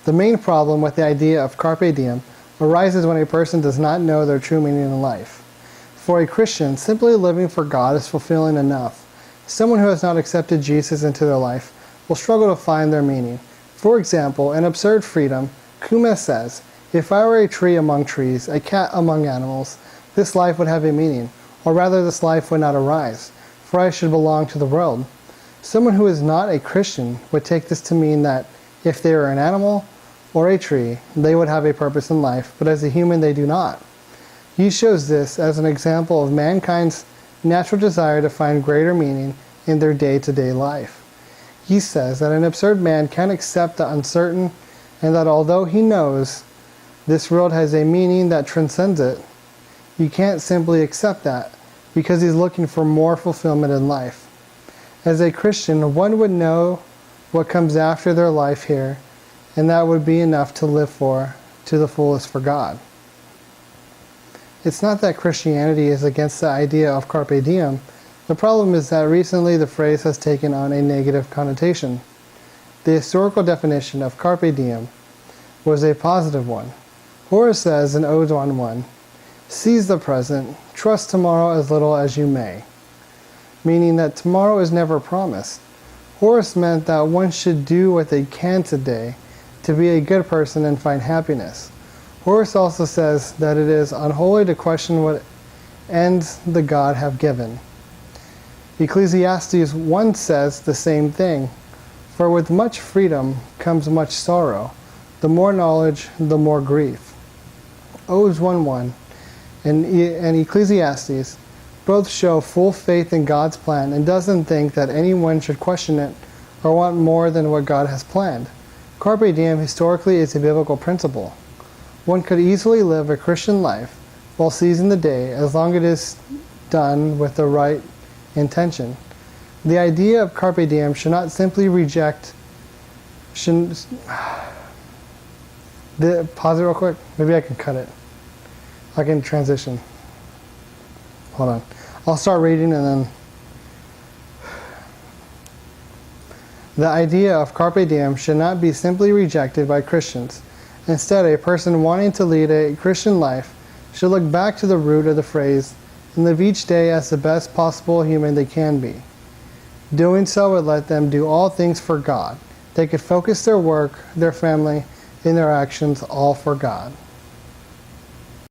The main problem with the idea of carpe diem arises when a person does not know their true meaning in life. For a Christian, simply living for God is fulfilling enough. Someone who has not accepted Jesus into their life will struggle to find their meaning. For example, in Absurd Freedom, Kume says, "If I were a tree among trees, a cat among animals, this life would have a meaning, or rather this life would not arise, for I should belong to the world." Someone who is not a Christian would take this to mean that if they are an animal or a tree, they would have a purpose in life, but as a human they do not. He shows this as an example of mankind's natural desire to find greater meaning in their day-to-day life. He says that an absurd man can't accept the uncertain, and that although he knows this world has a meaning that transcends it, he can't simply accept that because he's looking for more fulfillment in life. As a Christian, one would know what comes after their life here, and that would be enough to live for to the fullest for God. It's not that Christianity is against the idea of carpe diem. The problem is that recently the phrase has taken on a negative connotation. The historical definition of carpe diem was a positive one. Horace says in Ode 1:1, "Seize the present, trust tomorrow as little as you may," meaning that tomorrow is never promised. Horace meant that one should do what they can today to be a good person and find happiness. Horace also says that it is unholy to question what ends the God have given. Ecclesiastes 1 says the same thing, "For with much freedom comes much sorrow. The more knowledge, the more grief." Odes 1:1 and Ecclesiastes both show full faith in God's plan and doesn't think that anyone should question it or want more than what God has planned. Carpe diem historically is a biblical principle. One could easily live a Christian life while seizing the day as long as it is done with the right intention. The idea of carpe diem should not simply reject... Pause it real quick. Maybe I can cut it. I can transition. Hold on. I'll start reading and then... The idea of carpe diem should not be simply rejected by Christians. Instead, a person wanting to lead a Christian life should look back to the root of the phrase and live each day as the best possible human they can be. Doing so would let them do all things for God. They could focus their work, their family, and their actions all for God.